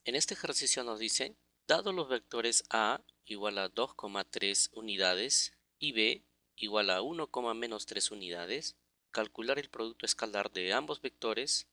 En este ejercicio nos dice, dado los vectores A igual a 2,3 unidades y B igual a 1,-3 unidades, calcular el producto escalar de ambos vectores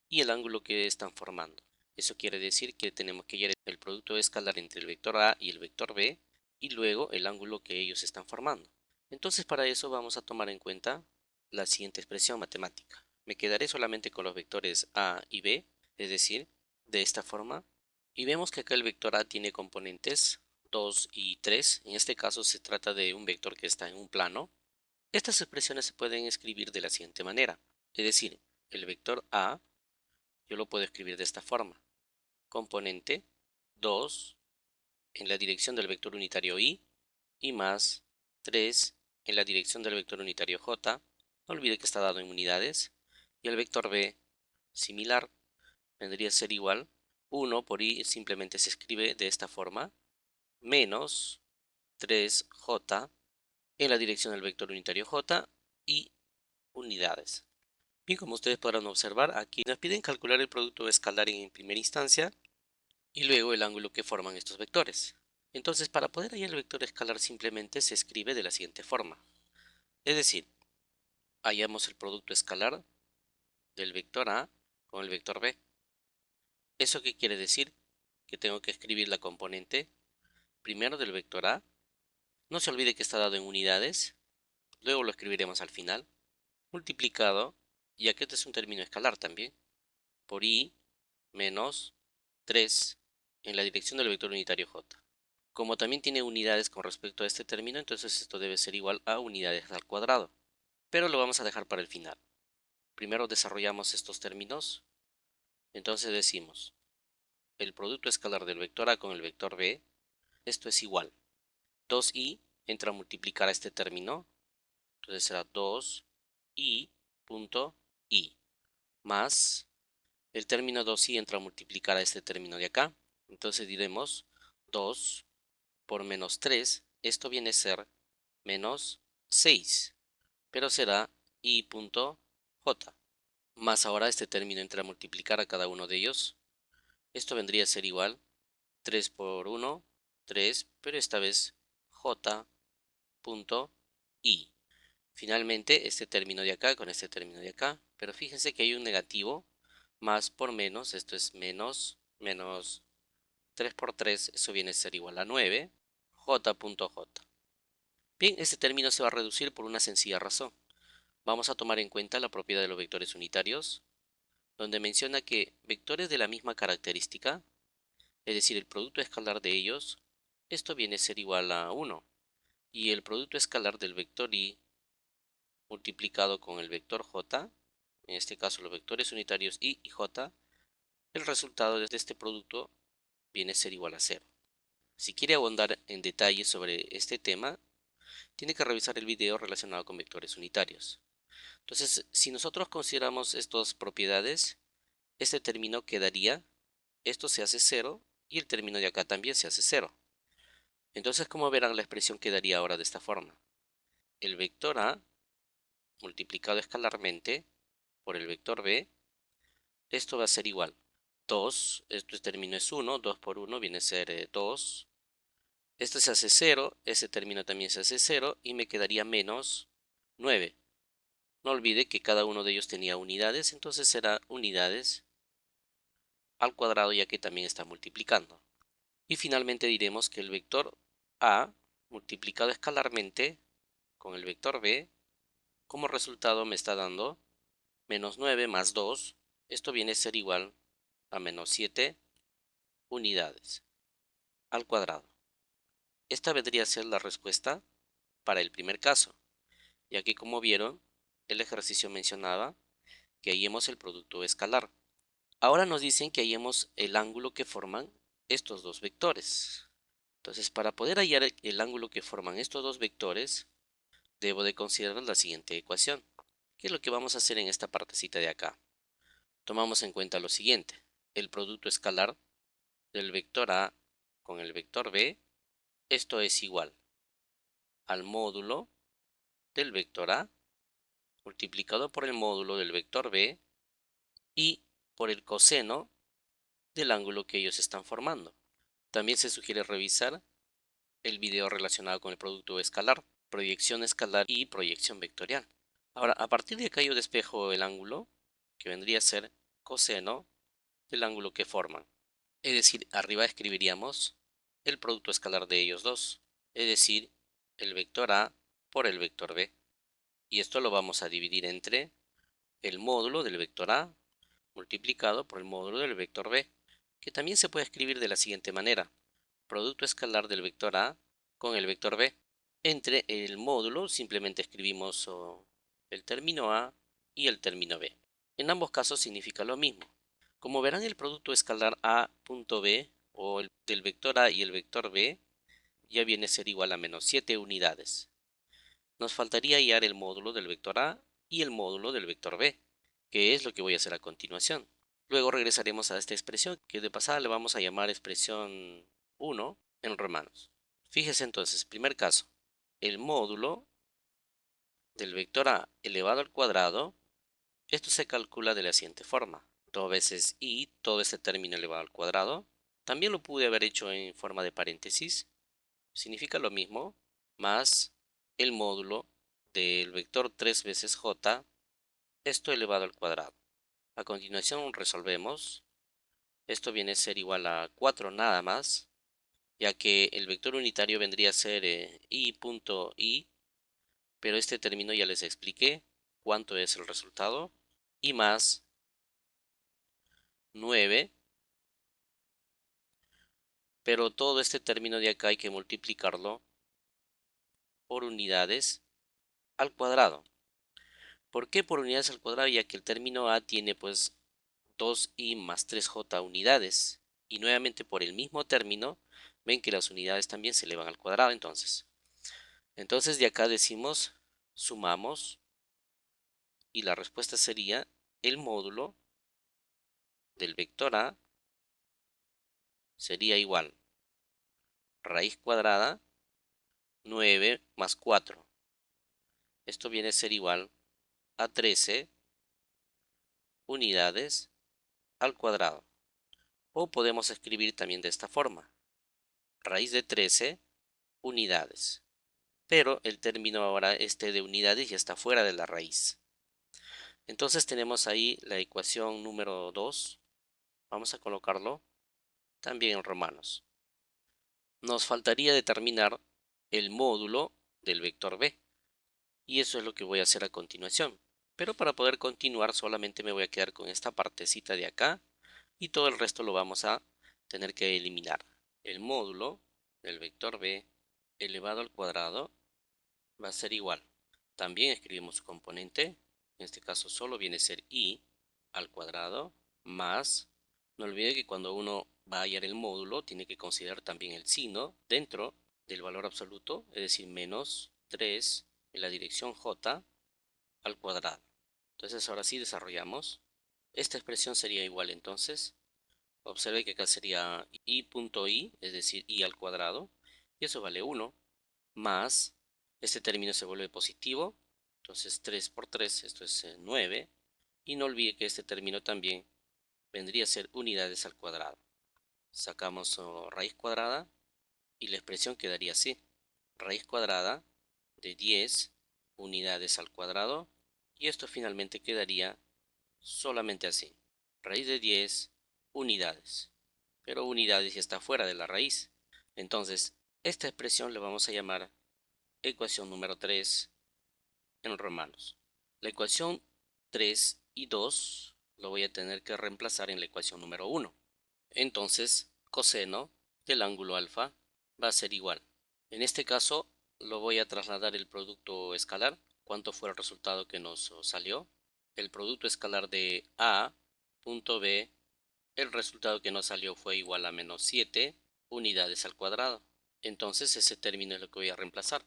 y el ángulo que están formando. Eso quiere decir que tenemos que hallar el producto escalar entre el vector A y el vector B y luego el ángulo que ellos están formando. Entonces para eso vamos a tomar en cuenta la siguiente expresión matemática. Me quedaré solamente con los vectores A y B, es decir, de esta forma. Y vemos que acá el vector A tiene componentes 2 y 3. En este caso se trata de un vector que está en un plano. Estas expresiones se pueden escribir de la siguiente manera. Es decir, el vector A yo lo puedo escribir de esta forma. Componente 2 en la dirección del vector unitario y más 3 en la dirección del vector unitario j. No olvide que está dado en unidades. Y el vector b, similar, vendría a ser igual. 1 por i simplemente se escribe de esta forma. Menos 3j en la dirección del vector unitario j y unidades. Bien, como ustedes podrán observar, aquí nos piden calcular el producto escalar en primera instancia y luego el ángulo que forman estos vectores. Entonces, para poder hallar el vector escalar simplemente se escribe de la siguiente forma. Es decir, hallamos el producto escalar del vector A con el vector B. ¿Eso qué quiere decir? Que tengo que escribir la componente primero del vector A. No se olvide que está dado en unidades. Luego lo escribiremos al final. Multiplicado, ya que este es un término escalar también, por i menos 3 en la dirección del vector unitario j. Como también tiene unidades con respecto a este término, entonces esto debe ser igual a unidades al cuadrado. Pero lo vamos a dejar para el final. Primero desarrollamos estos términos. Entonces decimos, el producto escalar del vector A con el vector B, esto es igual. 2i entra a multiplicar a este término, entonces será 2i punto i más el término 2i entra a multiplicar a este término de acá. Entonces diremos 2 por menos 3, esto viene a ser menos 6, pero será i punto j. Más ahora este término entra a multiplicar a cada uno de ellos. Esto vendría a ser igual 3 por 1, 3, pero esta vez j punto i. Finalmente este término de acá con este término de acá, pero fíjense que hay un negativo, más por menos, esto es menos 3 por 3, eso viene a ser igual a 9, j punto j. Bien, este término se va a reducir por una sencilla razón. Vamos a tomar en cuenta la propiedad de los vectores unitarios, donde menciona que vectores de la misma característica, es decir, el producto escalar de ellos, esto viene a ser igual a 1, y el producto escalar del vector i multiplicado con el vector j, en este caso los vectores unitarios i y j, el resultado de este producto viene a ser igual a 0. Si quiere ahondar en detalle sobre este tema, tiene que revisar el video relacionado con vectores unitarios. Entonces, si nosotros consideramos estas propiedades, este término quedaría, esto se hace 0 y el término de acá también se hace 0. Entonces, como verán, la expresión quedaría ahora de esta forma. El vector A multiplicado escalarmente por el vector B, esto va a ser igual. 2, este término es 1, 2 por 1 viene a ser 2. Este se hace 0, ese término también se hace 0 y me quedaría menos 9. No olvide que cada uno de ellos tenía unidades, entonces será unidades al cuadrado ya que también está multiplicando. Y finalmente diremos que el vector A multiplicado escalarmente con el vector B, como resultado me está dando menos 9 más 2, esto viene a ser igual a menos 7 unidades al cuadrado. Esta vendría a ser la respuesta para el primer caso, ya que como vieron, el ejercicio mencionaba que hallemos el producto escalar. Ahora nos dicen que hallemos el ángulo que forman estos dos vectores. Entonces, para poder hallar el ángulo que forman estos dos vectores, debo de considerar la siguiente ecuación. ¿Qué es lo que vamos a hacer en esta partecita de acá? Tomamos en cuenta lo siguiente. El producto escalar del vector A con el vector B, esto es igual al módulo del vector A multiplicado por el módulo del vector B y por el coseno del ángulo que ellos están formando. También se sugiere revisar el video relacionado con el producto escalar, proyección escalar y proyección vectorial. Ahora, a partir de acá yo despejo el ángulo, que vendría a ser coseno del ángulo que forman. Es decir, arriba escribiríamos el producto escalar de ellos dos, es decir, el vector A por el vector B. Y esto lo vamos a dividir entre el módulo del vector A multiplicado por el módulo del vector B, que también se puede escribir de la siguiente manera: producto escalar del vector A con el vector B. Entre el módulo simplemente escribimos el término A y el término B. En ambos casos significa lo mismo. Como verán, el producto escalar A.B o el del vector A y el vector B ya viene a ser igual a menos 7 unidades. Nos faltaría hallar el módulo del vector A y el módulo del vector B, que es lo que voy a hacer a continuación. Luego regresaremos a esta expresión, que de pasada le vamos a llamar expresión 1 en romanos. Fíjese entonces, primer caso, el módulo del vector A elevado al cuadrado, esto se calcula de la siguiente forma: 2 veces i, todo este término elevado al cuadrado. También lo pude haber hecho en forma de paréntesis, significa lo mismo, más el módulo del vector 3 veces j, esto elevado al cuadrado. A continuación resolvemos. Esto viene a ser igual a 4 nada más, ya que el vector unitario vendría a ser i.i, pero este término ya les expliqué cuánto es el resultado, y más 9, pero todo este término de acá hay que multiplicarlo por unidades al cuadrado. ¿Por qué por unidades al cuadrado? Ya que el término a tiene pues 2i más 3j unidades, y nuevamente por el mismo término ven que las unidades también se elevan al cuadrado. Entonces de acá decimos, sumamos, y la respuesta sería el módulo del vector a sería igual raíz cuadrada 9 más 4. Esto viene a ser igual a 13 unidades al cuadrado. O podemos escribir también de esta forma: raíz de 13 unidades. Pero el término ahora de unidades ya está fuera de la raíz. Entonces tenemos ahí la ecuación número 2. Vamos a colocarlo también en romanos. Nos faltaría determinar el módulo del vector b, y eso es lo que voy a hacer a continuación. Pero para poder continuar solamente me voy a quedar con esta partecita de acá, y todo el resto lo vamos a tener que eliminar. El módulo del vector b elevado al cuadrado va a ser igual. También escribimos su componente, en este caso solo viene a ser i al cuadrado, más, no olvide que cuando uno va a hallar el módulo tiene que considerar también el signo dentro del valor absoluto, es decir, menos 3 en la dirección j al cuadrado. Entonces ahora sí desarrollamos. Esta expresión sería igual entonces. Observe que acá sería i.i, es decir, i al cuadrado, y eso vale 1, más, este término se vuelve positivo, entonces 3 por 3, esto es 9, y no olvide que este término también vendría a ser unidades al cuadrado. Sacamos raíz cuadrada y la expresión quedaría así: raíz cuadrada de 10 unidades al cuadrado, y esto finalmente quedaría solamente así: raíz de 10 unidades, pero unidades ya está fuera de la raíz. Entonces esta expresión le vamos a llamar ecuación número 3 en romanos. La ecuación 3 y 2 lo voy a tener que reemplazar en la ecuación número 1. Entonces, coseno del ángulo alfa va a ser igual. En este caso, lo voy a trasladar el producto escalar. ¿Cuánto fue el resultado que nos salió? El producto escalar de A punto B, el resultado que nos salió fue igual a menos 7 unidades al cuadrado. Entonces, ese término es lo que voy a reemplazar.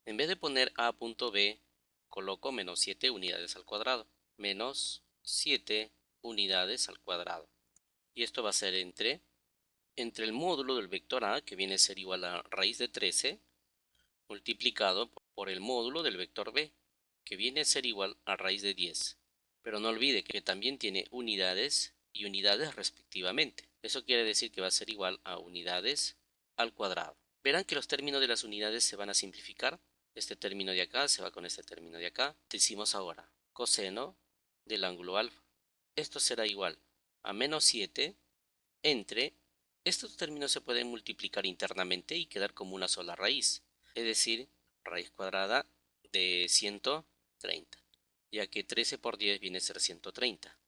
En vez de poner a.b, coloco menos 7 unidades al cuadrado. Menos 7 unidades al cuadrado. Y esto va a ser entre el módulo del vector a, que viene a ser igual a raíz de 13, multiplicado por el módulo del vector b, que viene a ser igual a raíz de 10. Pero no olvide que también tiene unidades y unidades respectivamente. Eso quiere decir que va a ser igual a unidades al cuadrado. Verán que los términos de las unidades se van a simplificar. Este término de acá se va con este término de acá. Decimos ahora coseno del ángulo alfa. Esto será igual a menos 7 entre... Estos términos se pueden multiplicar internamente y quedar como una sola raíz. Es decir, raíz cuadrada de 130. Ya que 13 por 10 viene a ser 130.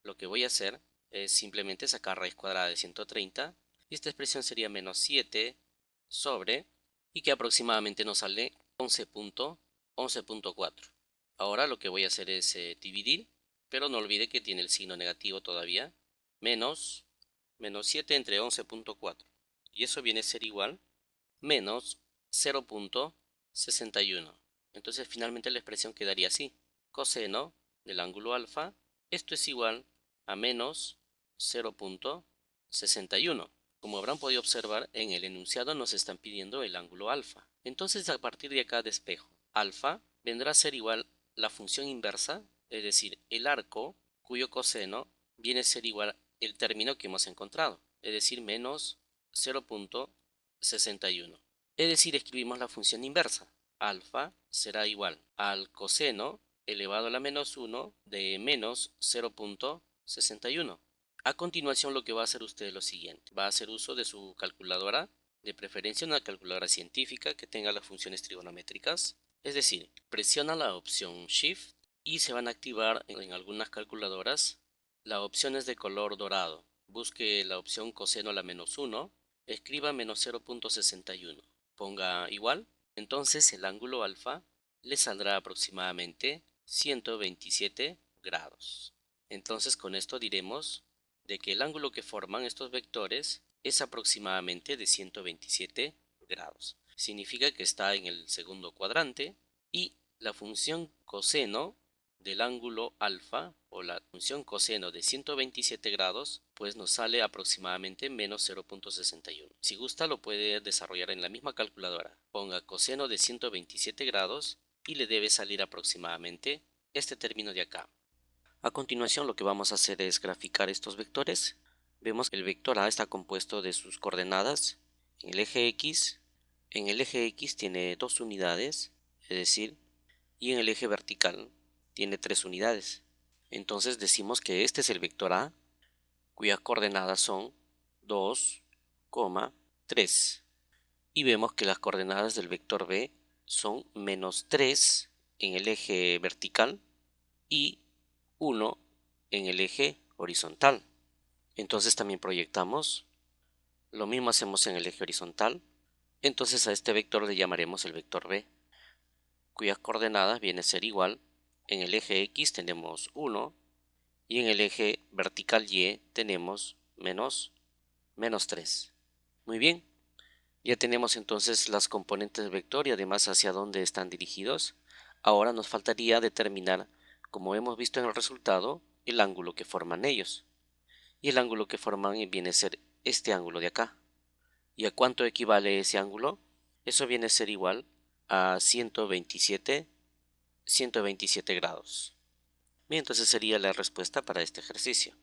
Lo que voy a hacer es simplemente sacar raíz cuadrada de 130 y esta expresión sería menos 7 sobre, y que aproximadamente nos sale 11.4. Ahora lo que voy a hacer es dividir, pero no olvide que tiene el signo negativo todavía, menos 7 entre 11.4, y eso viene a ser igual menos 0.61. Entonces finalmente la expresión quedaría así: coseno del ángulo alfa, esto es igual a menos 0.61. Como habrán podido observar, en el enunciado nos están pidiendo el ángulo alfa. Entonces a partir de acá despejo. Alfa vendrá a ser igual la función inversa, es decir, el arco cuyo coseno viene a ser igual el término que hemos encontrado, es decir, menos 0.61. Es decir, escribimos la función inversa. Alfa será igual al coseno elevado a la menos 1 de menos 0.61. A continuación lo que va a hacer usted es lo siguiente. Va a hacer uso de su calculadora, de preferencia una calculadora científica que tenga las funciones trigonométricas. Es decir, presiona la opción Shift y se van a activar en algunas calculadoras las opciones de color dorado. Busque la opción coseno a la menos 1, escriba menos 0.61. Ponga igual, entonces el ángulo alfa le saldrá aproximadamente 127 grados. Entonces con esto diremos de que el ángulo que forman estos vectores es aproximadamente de 127 grados. Significa que está en el segundo cuadrante y la función coseno del ángulo alfa o la función coseno de 127 grados pues nos sale aproximadamente menos 0.61. Si gusta lo puede desarrollar en la misma calculadora. Ponga coseno de 127 grados y le debe salir aproximadamente este término de acá. A continuación lo que vamos a hacer es graficar estos vectores. Vemos que el vector A está compuesto de sus coordenadas en el eje X. En el eje X tiene 2 unidades, es decir, y en el eje vertical tiene 3 unidades. Entonces decimos que este es el vector A, cuyas coordenadas son 2, 3. Y vemos que las coordenadas del vector B son menos 3 en el eje vertical y 1 en el eje horizontal. Entonces también proyectamos, lo mismo hacemos en el eje horizontal. Entonces a este vector le llamaremos el vector B, cuyas coordenadas viene a ser igual. En el eje X tenemos 1 y en el eje vertical Y tenemos menos 3. Muy bien, ya tenemos entonces las componentes del vector y además hacia dónde están dirigidos. Ahora nos faltaría determinar, como hemos visto en el resultado, el ángulo que forman ellos. Y el ángulo que forman viene a ser este ángulo de acá. ¿Y a cuánto equivale ese ángulo? Eso viene a ser igual a 127 grados. Bien, entonces sería la respuesta para este ejercicio.